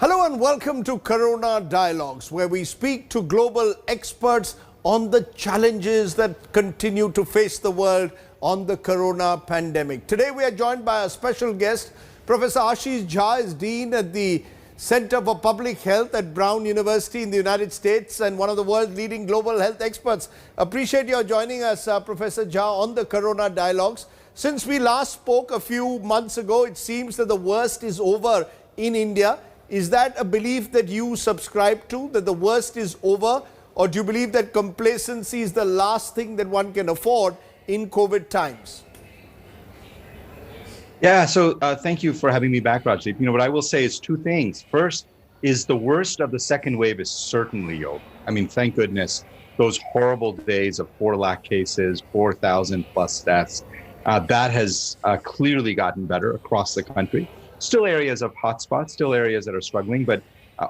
Hello and welcome to Corona Dialogues, where we speak to global experts on the challenges that continue to face the world on the corona pandemic. Today we are joined by a special guest. Professor Ashish Jha is Dean at the Center for Public Health at Brown University in the United States and one of the world's leading global health experts. Appreciate your joining us, Professor Jha, on the Corona Dialogues. Since we last spoke a few months ago, it seems that the worst is over in India. Is that a belief that you subscribe to, that the worst is over? Or do you believe that complacency is the last thing that one can afford in COVID times? Yeah, so thank you for having me back, Rajdeep. What I will say is two things. First is the worst of the second wave is certainly over. I mean, thank goodness, those horrible days of 4 lakh cases, 4,000 plus deaths, that has clearly gotten better across the country. Still areas of hotspots, still areas that are struggling, but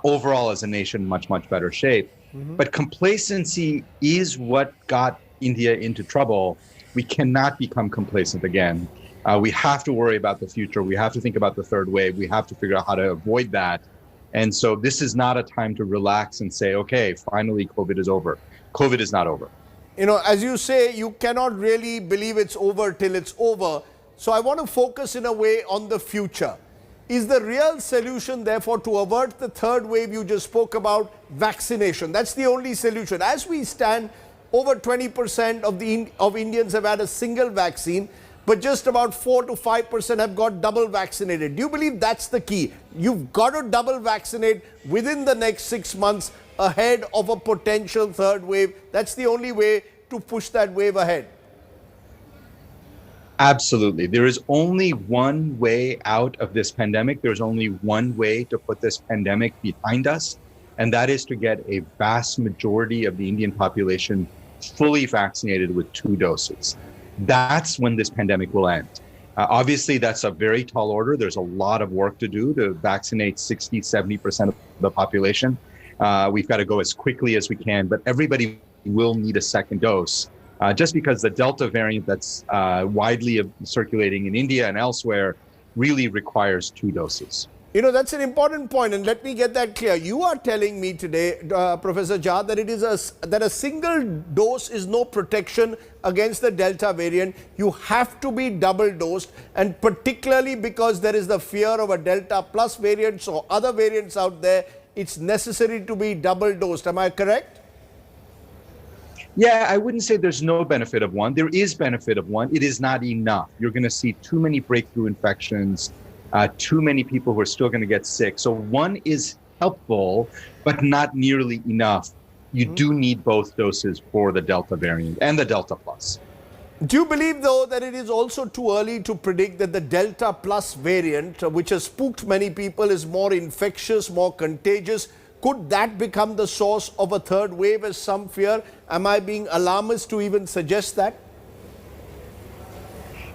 overall as a nation, much, much better shape. But complacency is what got India into trouble. We cannot become complacent again. We have to worry about the future. We have to think about the third wave. We have to figure out how to avoid that. And so this is not a time to relax and say, okay, finally COVID is over. COVID is not over. As you say, you cannot really believe it's over till it's over. So I want to focus in a way on the future. Is the real solution, therefore, to avert the third wave you just spoke about, vaccination? That's the only solution. As we stand, over 20% of Indians have had a single vaccine, but just about 4 to 5% have got double vaccinated. Do you believe that's the key? You've got to double vaccinate within the next 6 months ahead of a potential third wave. That's the only way to push that wave ahead. Absolutely. There is only one way out of this pandemic. There's only one way to put this pandemic behind us, and that is to get a vast majority of the Indian population fully vaccinated with 2 doses. That's when this pandemic will end. Obviously, that's a very tall order. There's a lot of work to do to vaccinate 60, 70% of the population. We've got to go as quickly as we can, but everybody will need a second dose. Just because the Delta variant that's widely circulating in India and elsewhere really requires 2 doses. That's an important point, and let me get that clear. You are telling me today, Professor Jha, that a single dose is no protection against the Delta variant. You have to be double dosed, and particularly because there is the fear of a Delta plus variant or other variants out there, it's necessary to be double dosed. Am I correct? Yeah, I wouldn't say there's no benefit of one. There is benefit of one. It is not enough. You're going to see too many breakthrough infections, too many people who are still going to get sick. So one is helpful, but not nearly enough. You do need both doses for the Delta variant and the Delta plus. Do you believe, though, that it is also too early to predict that the Delta plus variant, which has spooked many people, is more infectious, more contagious? Could that become the source of a third wave, as some fear? Am I being alarmist to even suggest that?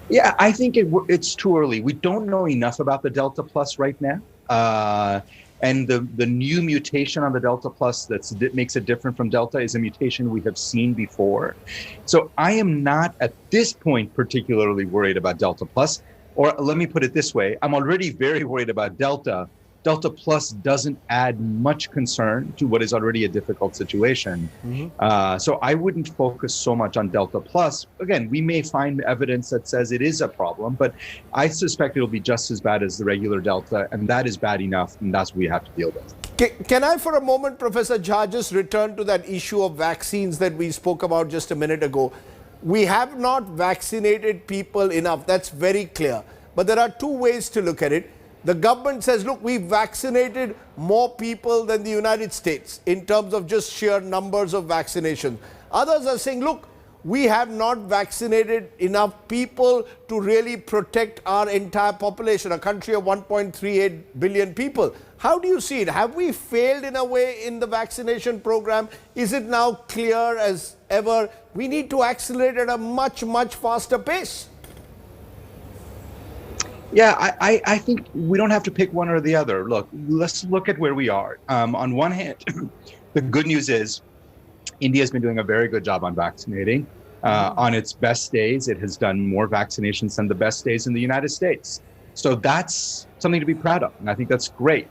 Yeah, I think it's too early. We don't know enough about the Delta plus right now. And the new mutation on the Delta plus that makes it different from Delta is a mutation we have seen before. So I am not at this point particularly worried about Delta plus, or let me put it this way. I'm already very worried about Delta. Delta plus doesn't add much concern to what is already a difficult situation. So I wouldn't focus so much on Delta plus. Again, we may find evidence that says it is a problem, but I suspect it'll be just as bad as the regular Delta, and that is bad enough, and that's what we have to deal with. Can I, for a moment, Professor Jha, just return to that issue of vaccines that we spoke about just a minute ago? We have not vaccinated people enough. That's very clear. But there are 2 ways to look at it. The government says, look, we've vaccinated more people than the United States in terms of just sheer numbers of vaccination. Others are saying, look, we have not vaccinated enough people to really protect our entire population, a country of 1.38 billion people. How do you see it? Have we failed in a way in the vaccination program? Is it now clear as ever? We need to accelerate at a much, much faster pace. Yeah, I think we don't have to pick one or the other. Look, let's look at where we are. On one hand, the good news is India has been doing a very good job on vaccinating. On its best days, it has done more vaccinations than the best days in the United States. So that's something to be proud of, and I think that's great.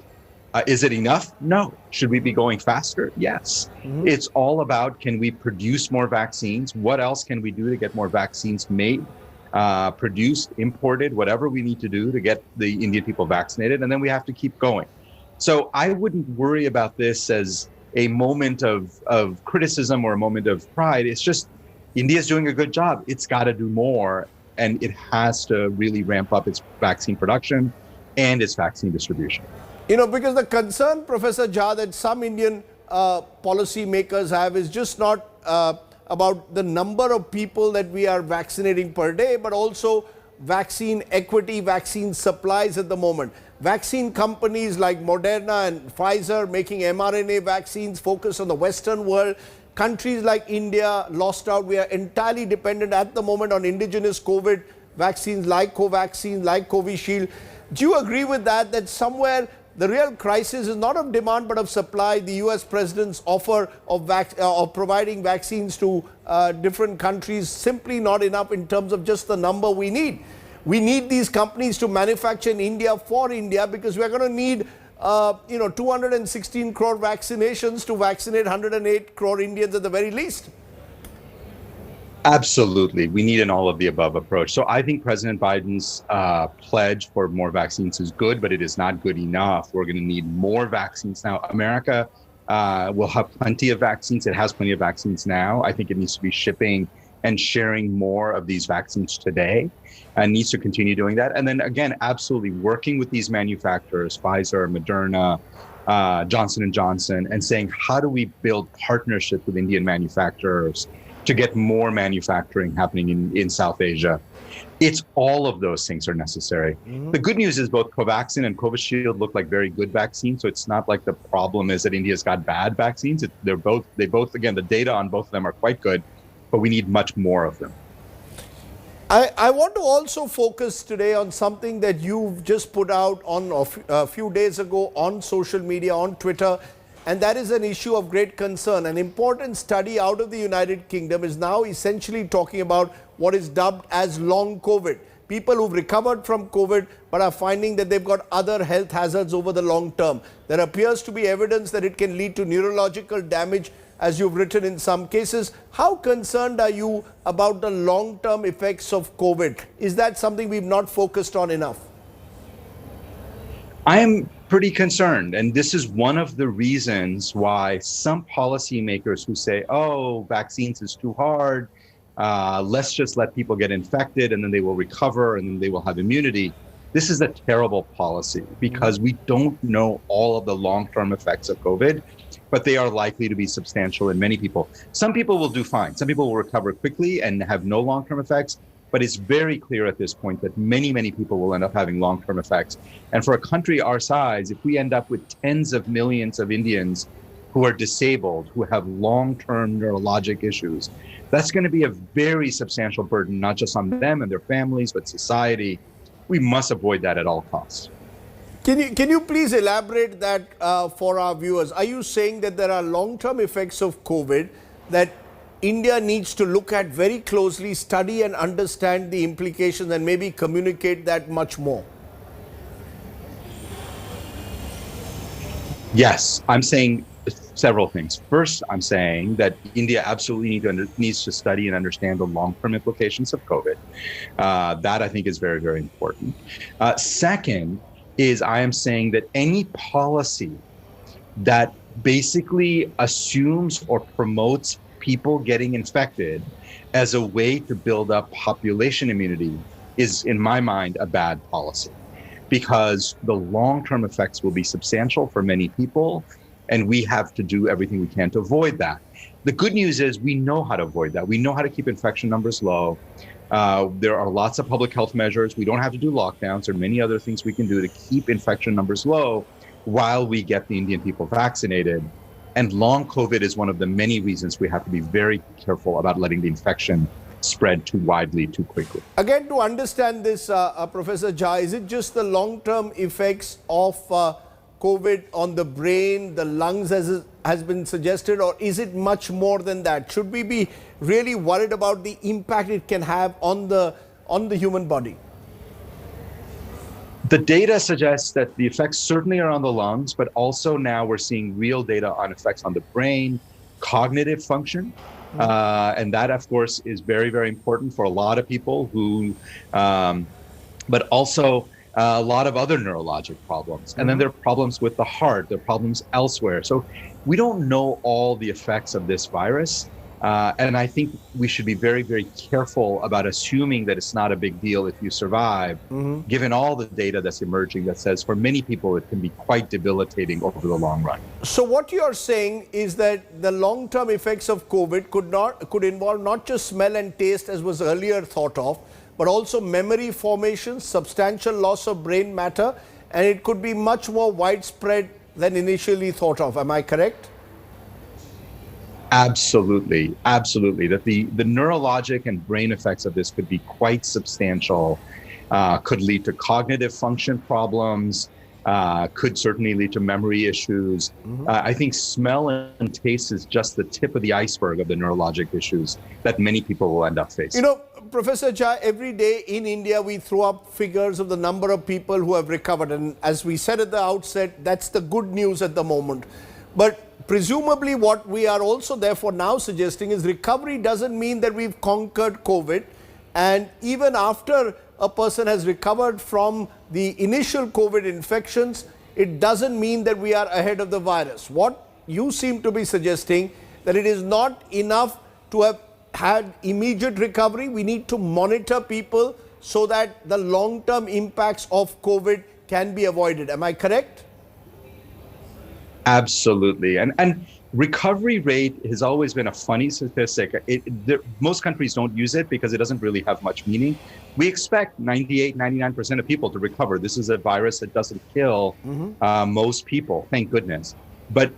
Is it enough? No. Should we be going faster? Yes. It's all about, can we produce more vaccines? What else can we do to get more vaccines made, produced, imported, whatever we need to do to get the Indian people vaccinated? And then we have to keep going. So I wouldn't worry about this as a moment of criticism or a moment of pride. It's just India's doing a good job. It's got to do more, and it has to really ramp up its vaccine production and its vaccine distribution. You know, because the concern, Professor Jha, that some Indian policy makers have is just not about the number of people that we are vaccinating per day, but also vaccine equity, vaccine supplies at the moment. Vaccine companies like Moderna and Pfizer making mRNA vaccines focused on the Western world. Countries like India lost out. We are entirely dependent at the moment on indigenous COVID vaccines like Covaxin, like Covishield. Do you agree with that, that somewhere the real crisis is not of demand but of supply? The US president's offer of providing vaccines to different countries simply not enough in terms of just the number we need. We need these companies to manufacture in India for India, because we are going to need 216 crore vaccinations to vaccinate 108 crore Indians at the very least. Absolutely. We need an all of the above approach. So I think President Biden's pledge for more vaccines is good, but it is not good enough. We're going to need more vaccines now. America will have plenty of vaccines. It has plenty of vaccines now. I think it needs to be shipping and sharing more of these vaccines today, and needs to continue doing that. And then again, absolutely working with these manufacturers, Pfizer, Moderna, Johnson & Johnson, and saying, how do we build partnerships with Indian manufacturers to get more manufacturing happening in South Asia? It's all of those things are necessary. The good news is both Covaxin and Covishield look like very good vaccines. So it's not like the problem is that India's got bad vaccines. They both, again, the data on both of them are quite good, but we need much more of them. I want to also focus today on something that you've just put out on a few days ago on social media, on Twitter, and that is an issue of great concern. An important study out of the United Kingdom is now essentially talking about what is dubbed as long COVID. People who've recovered from COVID but are finding that they've got other health hazards over the long term. There appears to be evidence that it can lead to neurological damage, as you've written in some cases. How concerned are you about the long-term effects of COVID? Is that something we've not focused on enough? I am pretty concerned. And this is one of the reasons why some policymakers who say, oh, vaccines is too hard, let's just let people get infected and then they will recover and then they will have immunity. This is a terrible policy because we don't know all of the long-term effects of COVID, but they are likely to be substantial in many people. Some people will do fine. Some people will recover quickly and have no long-term effects, but it's very clear at this point that many, many people will end up having long-term effects. And for a country our size, if we end up with tens of millions of Indians who are disabled, who have long-term neurologic issues, that's going to be a very substantial burden, not just on them and their families, but society. We must avoid that at all costs. Can you please elaborate that for our viewers? Are you saying that there are long-term effects of COVID that India needs to look at very closely, study and understand the implications, and maybe communicate that much more? Yes, I'm saying several things. First, I'm saying that India absolutely needs to study and understand the long-term implications of COVID. That I think is very, very important. Second is I am saying that any policy that basically assumes or promotes people getting infected as a way to build up population immunity is, in my mind, a bad policy, because the long-term effects will be substantial for many people, and we have to do everything we can to avoid that. The good news is we know how to avoid that. We know how to keep infection numbers low. There are lots of public health measures. We don't have to do lockdowns. There are many other things we can do to keep infection numbers low while we get the Indian people vaccinated. And long COVID is one of the many reasons we have to be very careful about letting the infection spread too widely, too quickly. Again, to understand this, Professor Jha, is it just the long-term effects of COVID on the brain, the lungs, as has been suggested, or is it much more than that? Should we be really worried about the impact it can have on the human body? The data suggests that the effects certainly are on the lungs, but also now we're seeing real data on effects on the brain, cognitive function. And that, of course, is very, very important for a lot of people who, but also a lot of other neurologic problems. And then there are problems with the heart, there are problems elsewhere. So we don't know all the effects of this virus. And I think we should be very, very careful about assuming that it's not a big deal if you survive, given all the data that's emerging that says for many people it can be quite debilitating over the long run. So what you're saying is that the long-term effects of COVID could involve not just smell and taste as was earlier thought of, but also memory formation, substantial loss of brain matter, and it could be much more widespread than initially thought of. Am I correct? Absolutely, absolutely. That the neurologic and brain effects of this could be quite substantial, could lead to cognitive function problems, could certainly lead to memory issues. I think smell and taste is just the tip of the iceberg of the neurologic issues that many people will end up facing. You know, Professor Jha, every day in India we throw up figures of the number of people who have recovered. And as we said at the outset, that's the good news at the moment. But presumably what we are also therefore now suggesting is recovery doesn't mean that we've conquered COVID. And even after a person has recovered from the initial COVID infections, it doesn't mean that we are ahead of the virus. What you seem to be suggesting that it is not enough to have had immediate recovery. We need to monitor people so that the long-term impacts of COVID can be avoided. Am I correct? Absolutely. And recovery rate has always been a funny statistic. Most countries don't use it because it doesn't really have much meaning. We expect 98, 99% of people to recover. This is a virus that doesn't kill most people, thank goodness. But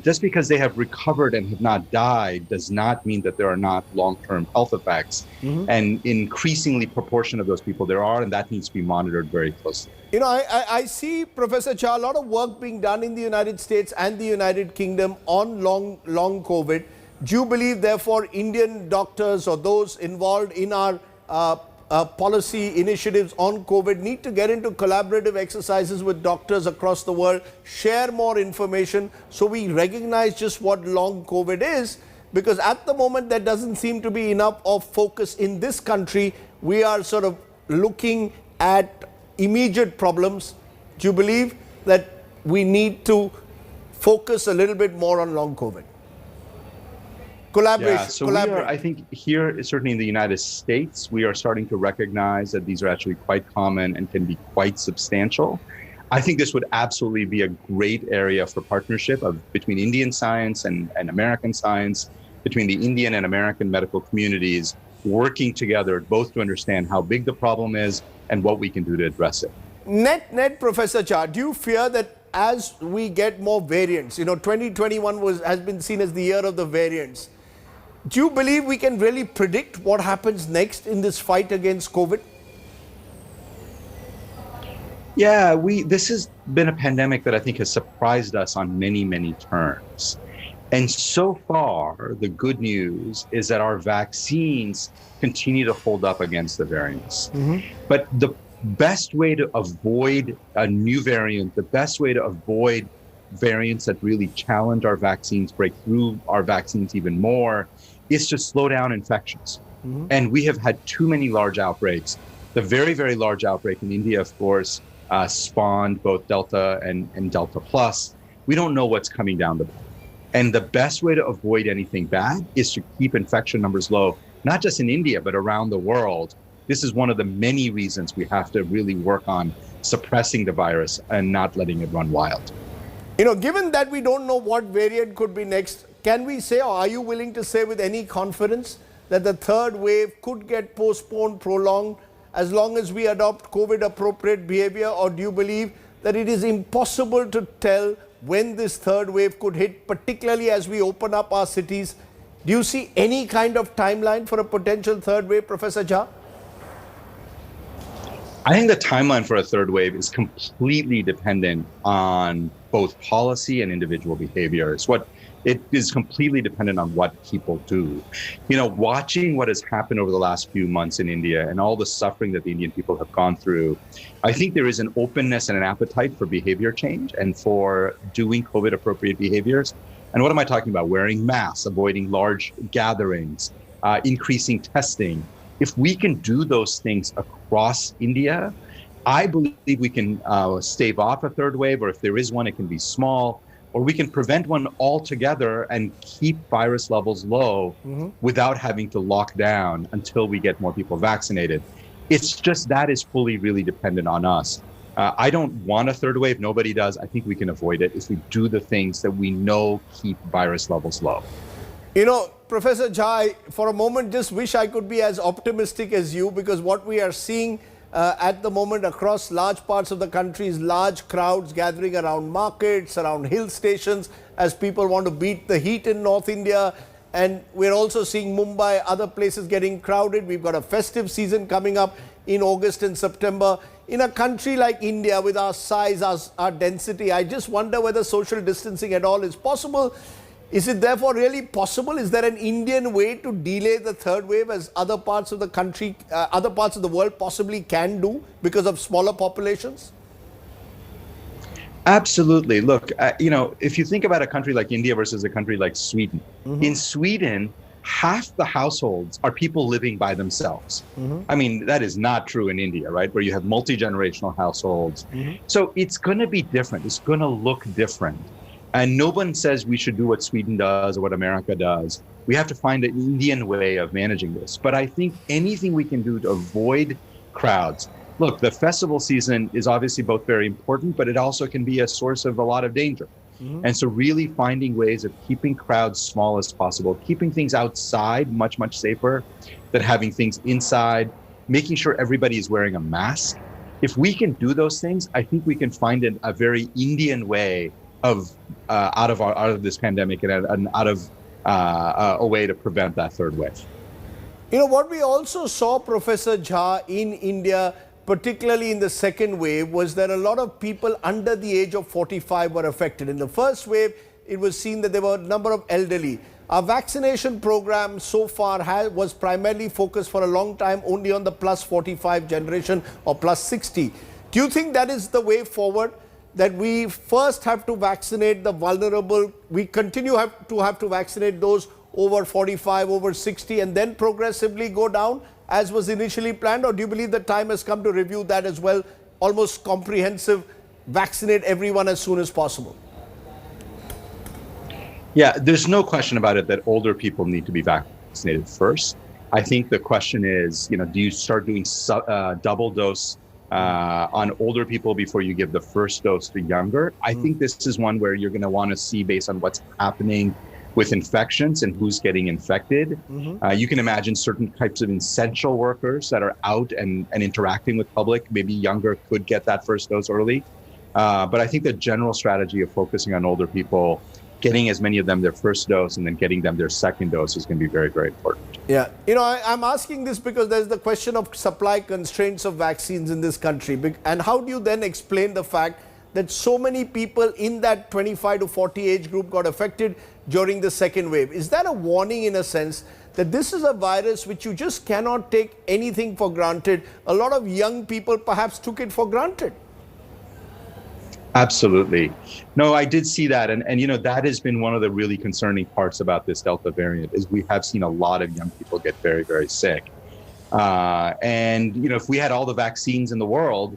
just because they have recovered and have not died does not mean that there are not long-term health effects. And increasingly proportion of those people there are, and that needs to be monitored very closely. You know, I see, Professor Jha, a lot of work being done in the United States and the United Kingdom on long COVID. Do you believe, therefore, Indian doctors or those involved in our policy initiatives on COVID need to get into collaborative exercises with doctors across the world, share more information so we recognize just what long COVID is? Because at the moment, there doesn't seem to be enough of focus in this country. We are sort of looking at immediate problems. Do you believe that we need to focus a little bit more on long COVID? Collaboration. Yeah, so we are, I think here, certainly in the United States, we are starting to recognize that these are actually quite common and can be quite substantial. I think this would absolutely be a great area for partnership between Indian science and American science, between the Indian and American medical communities, working together both to understand how big the problem is and what we can do to address it. Net, Professor Jha, do you fear that as we get more variants, 2021 has been seen as the year of the variants. Do you believe we can really predict what happens next in this fight against COVID? Yeah, this has been a pandemic that I think has surprised us on many, many terms. And so far, the good news is that our vaccines continue to hold up against the variants. But the best way to avoid a new variant, the best way to avoid variants that really challenge our vaccines, break through our vaccines even more, is to slow down infections. And we have had too many large outbreaks. The very, very large outbreak in India, of course, spawned both Delta and Delta Plus. We don't know what's coming down the pipe. And the best way to avoid anything bad is to keep infection numbers low, not just in India, but around the world. This is one of the many reasons we have to really work on suppressing the virus and not letting it run wild. Given that we don't know what variant could be next, can we say, or are you willing to say with any confidence that the third wave could get postponed, prolonged, as long as we adopt COVID-appropriate behavior? Or do you believe that it is impossible to tell when this third wave could hit, particularly as we open up our cities? Do you see any kind of timeline for a potential third wave, Professor Jha? I think the timeline for a third wave is completely dependent on both policy and individual behaviors. What It is completely dependent on what people do. Watching what has happened over the last few months in India and all the suffering that the Indian people have gone through, I think there is an openness and an appetite for behavior change and for doing COVID appropriate behaviors. And what am I talking about? Wearing masks, avoiding large gatherings, increasing testing. If we can do those things across India, I believe we can stave off a third wave, or if there is one, it can be small, or we can prevent one altogether and keep virus levels low without having to lock down until we get more people vaccinated. It's just that is fully really dependent on us. I don't want a third wave. Nobody does. I think we can avoid it if we do the things that we know keep virus levels low. Professor Jha, I, for a moment, just wish I could be as optimistic as you, because what we are seeing at the moment across large parts of the country is large crowds gathering around markets, around hill stations, as people want to beat the heat in North India. And we're also seeing Mumbai, other places getting crowded. We've got a festive season coming up in August and September. In a country like India, with our size, our density, I just wonder whether social distancing at all is possible. Is it therefore really possible? Is there an Indian way to delay the third wave, as other parts of the country, other parts of the world possibly can do because of smaller populations? Absolutely. Look, if you think about a country like India versus a country like Sweden, in Sweden, half the households are people living by themselves. I mean, that is not true in India, right? Where you have multi-generational households. So it's going to be different. It's going to look different. And no one says we should do what Sweden does or what America does. We have to find an Indian way of managing this. But I think anything we can do to avoid crowds. Look, the festival season is obviously both very important, but it also can be a source of a lot of danger. And so really finding ways of keeping crowds small as possible, keeping things outside much, much safer than having things inside, making sure everybody is wearing a mask. If we can do those things, I think we can find a very Indian way of out of this pandemic and out of a way to prevent that third wave. What we also saw, Professor Jha, in India, particularly in the second wave, was that a lot of people under the age of 45 were affected. In the first wave, it was seen that there were a number of elderly. Our vaccination program so far was primarily focused for a long time only on the plus 45 generation or plus 60. Do you think that is the way forward? That we first have to vaccinate the vulnerable, we continue to have to vaccinate those over 45, over 60, and then progressively go down as was initially planned? Or do you believe the time has come to review that as well, almost comprehensive, vaccinate everyone as soon as possible? Yeah, there's no question about it that older people need to be vaccinated first. I think the question is, do you start doing double dose on older people before you give the first dose to younger? I think this is one where you're going to want to see based on what's happening with infections and who's getting infected. You can imagine certain types of essential workers that are out and interacting with public, maybe younger, could get that first dose early. But I think the general strategy of focusing on older people, getting as many of them their first dose and then getting them their second dose is going to be very, very important. Yeah, I'm asking this because there's the question of supply constraints of vaccines in this country. And how do you then explain the fact that so many people in that 25 to 40 age group got affected during the second wave? Is that a warning in a sense that this is a virus which you just cannot take anything for granted? A lot of young people perhaps took it for granted. Absolutely. No, I did see that. And that has been one of the really concerning parts about this Delta variant is we have seen a lot of young people get very, very sick. If we had all the vaccines in the world,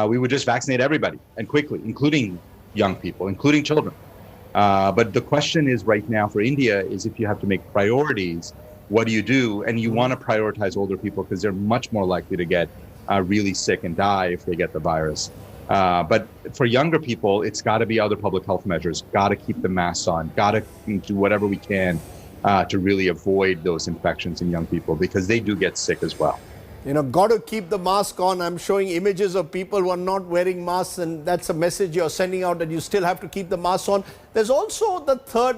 we would just vaccinate everybody and quickly, including young people, including children. But the question is right now for India is if you have to make priorities, what do you do? And you want to prioritize older people because they're much more likely to get really sick and die if they get the virus. But for younger people, it's got to be other public health measures, got to keep the masks on, got to do whatever we can to really avoid those infections in young people because they do get sick as well. Got to keep the mask on. I'm showing images of people who are not wearing masks, and that's a message you're sending out that you still have to keep the mask on. There's also the third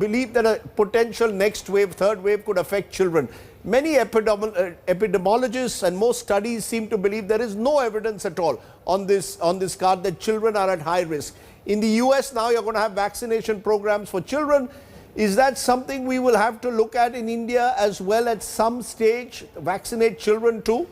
belief that a potential next wave, third wave, could affect children. Many epidemiologists and most studies seem to believe there is no evidence at all on this card that children are at high risk. In the US now, you're going to have vaccination programs for children. Is that something we will have to look at in India as well at some stage, vaccinate children too?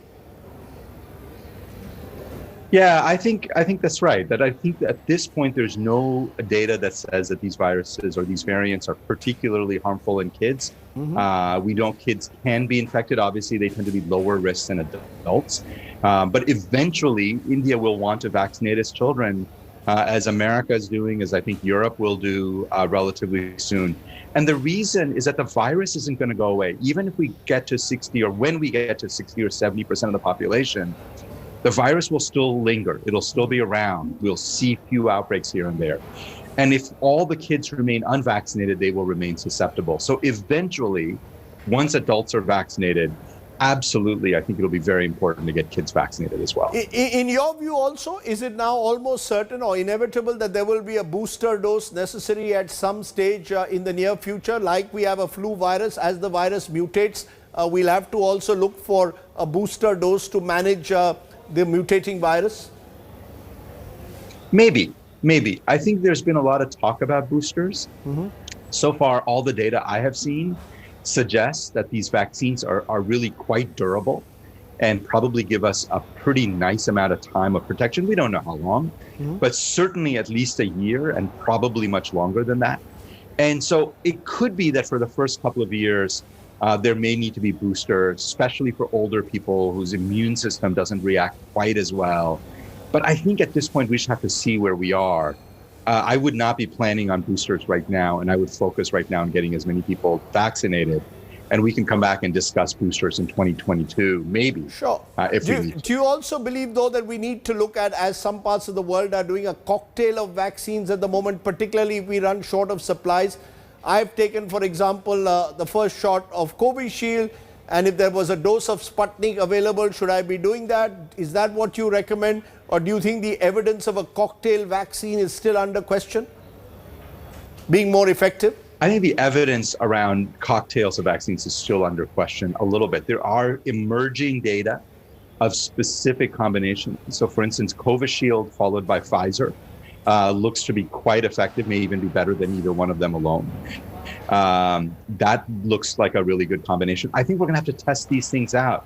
Yeah, I think that's right. That I think that at this point there's no data that says that these viruses or these variants are particularly harmful in kids. We know kids can be infected. Obviously, they tend to be lower risk than adults. But eventually, India will want to vaccinate its children, as America is doing, as I think Europe will do relatively soon. And the reason is that the virus isn't going to go away. Even if we get to 60, or when we get to 60 or 70% of the population, the virus will still linger. It'll still be around. We'll see few outbreaks here and there. And if all the kids remain unvaccinated, they will remain susceptible. So eventually, once adults are vaccinated, absolutely, I think it'll be very important to get kids vaccinated as well. In your view also, is it now almost certain or inevitable that there will be a booster dose necessary at some stage in the near future? Like we have a flu virus, as the virus mutates, we'll have to also look for a booster dose to manage the mutating virus? Maybe. I think there's been a lot of talk about boosters. So far, all the data I have seen suggests that these vaccines are really quite durable and probably give us a pretty nice amount of time of protection. We don't know how long, but certainly at least a year and probably much longer than that. And so it could be that for the first couple of years, there may need to be boosters, especially for older people whose immune system doesn't react quite as well. But I think at this point, we just have to see where we are. I would not be planning on boosters right now, and I would focus right now on getting as many people vaccinated. And we can come back and discuss boosters in 2022, maybe. Sure. If we need to. Do you also believe, though, that we need to look at, as some parts of the world are doing, a cocktail of vaccines at the moment, particularly if we run short of supplies? I've taken, for example, the first shot of Covishield, and if there was a dose of Sputnik available, should I be doing that? Is that what you recommend? Or do you think the evidence of a cocktail vaccine is still under question, being more effective? I think the evidence around cocktails of vaccines is still under question a little bit. There are emerging data of specific combinations. So for instance, Covishield followed by Pfizer looks to be quite effective, may even be better than either one of them alone. That looks like a really good combination. I think we're going to have to test these things out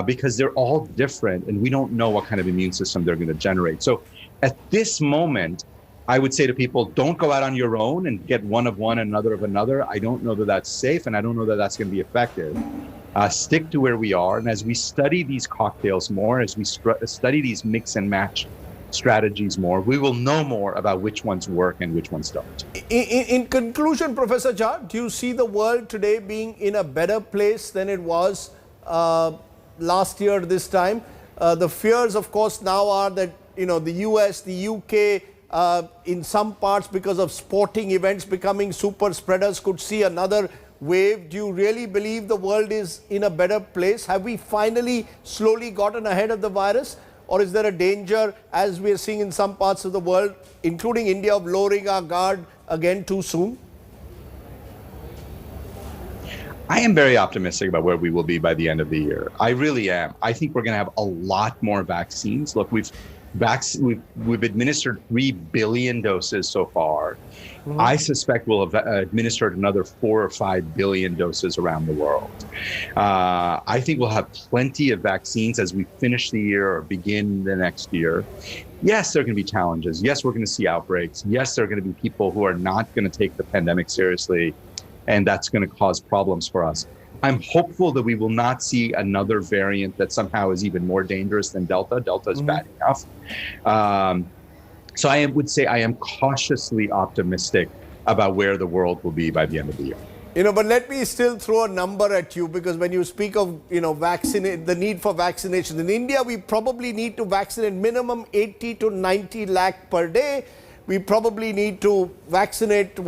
because they're all different and we don't know what kind of immune system they're going to generate. So at this moment, I would say to people, don't go out on your own and get one of one and another of another. I don't know that that's safe, and I don't know that that's going to be effective. Stick to where we are. And as we study these cocktails more, as we study these mix and match strategies more, we will know more about which ones work and which ones don't. In conclusion, Professor Jha, do you see the world today being in a better place than it was last year this time? The fears, of course, now are that the US, the UK, in some parts because of sporting events becoming super spreaders, could see another wave. Do you really believe the world is in a better place? Have we finally slowly gotten ahead of the virus? Or is there a danger, as we are seeing in some parts of the world, including India, of lowering our guard again too soon? I am very optimistic about where we will be by the end of the year. I really am. I think we're going to have a lot more vaccines. Look, we've administered 3 billion doses so far. I suspect we'll have administered another 4 or 5 billion doses around the world. I think we'll have plenty of vaccines as we finish the year or begin the next year. Yes, there are going to be challenges. Yes, we're going to see outbreaks. Yes, there are going to be people who are not going to take the pandemic seriously, and that's going to cause problems for us. I'm hopeful that we will not see another variant that somehow is even more dangerous than Delta. Delta is bad enough. So I would say I am cautiously optimistic about where the world will be by the end of the year. But let me still throw a number at you, because when you speak of, the need for vaccination, in India, we probably need to vaccinate minimum 80 to 90 lakh per day. We probably need to vaccinate, a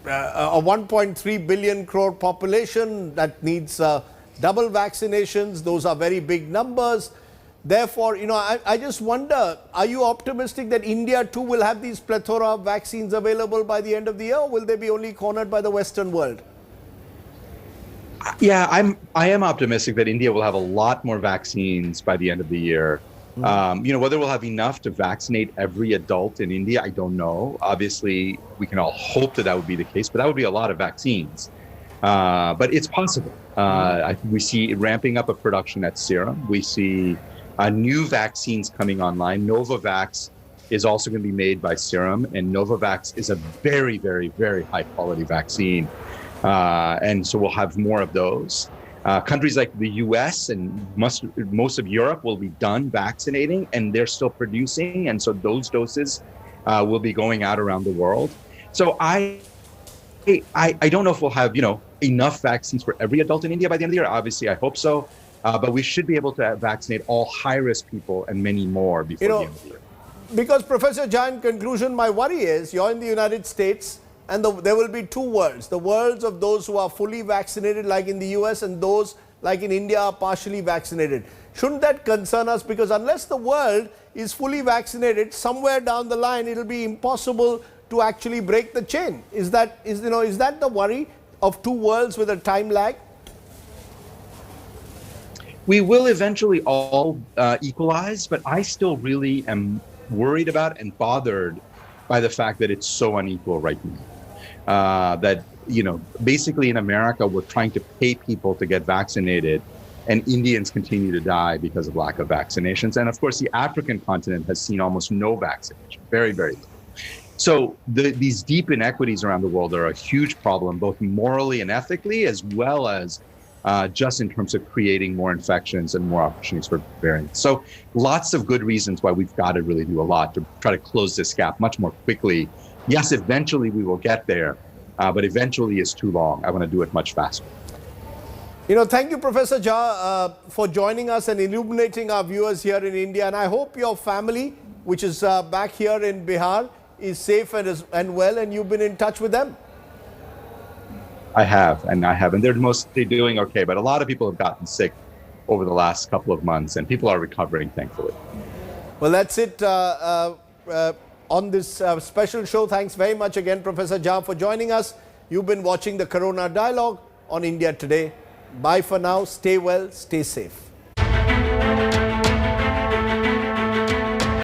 1.3 billion crore population that needs double vaccinations. Those are very big numbers. Therefore, I just wonder, are you optimistic that India too will have these plethora of vaccines available by the end of the year, or will they be only cornered by the Western world? Yeah, I am optimistic that India will have a lot more vaccines by the end of the year. Whether we'll have enough to vaccinate every adult in India, I don't know. Obviously, we can all hope that that would be the case, but that would be a lot of vaccines. But it's possible. We see ramping up of production at Serum. We see new vaccines coming online. Novavax is also going to be made by Serum, and Novavax is a very, very, very high quality vaccine. And so we'll have more of those. Countries like the US and most of Europe will be done vaccinating, and they're still producing. And so those doses will be going out around the world. So I don't know if we'll have, enough vaccines for every adult in India by the end of the year. Obviously, I hope so. But we should be able to vaccinate all high-risk people and many more before the end of the year. Because Professor Jha, in conclusion, my worry is you're in the United States, and there will be two worlds. The worlds of those who are fully vaccinated, like in the US, and those like in India are partially vaccinated. Shouldn't that concern us? Because unless the world is fully vaccinated, somewhere down the line, it'll be impossible to actually break the chain. Is that the worry of two worlds with a time lag? We will eventually all equalize, but I still really am worried about and bothered by the fact that it's so unequal right now. Basically in America, we're trying to pay people to get vaccinated, and Indians continue to die because of lack of vaccinations. And of course, the African continent has seen almost no vaccination, very, very little. So these deep inequities around the world are a huge problem, both morally and ethically, as well as just in terms of creating more infections and more opportunities for variants. So lots of good reasons why we've got to really do a lot to try to close this gap much more quickly. Yes, eventually we will get there, but eventually is too long. I want to do it much faster. Thank you, Professor Jha, for joining us and illuminating our viewers here in India. And I hope your family, which is back here in Bihar, is safe and well, and you've been in touch with them. I have, and they're mostly doing okay, but a lot of people have gotten sick over the last couple of months, and people are recovering, thankfully. Well, that's it on this special show. Thanks very much again, Professor Jha, for joining us. You've been watching the Corona Dialogue on India Today. Bye for now. Stay well, stay safe.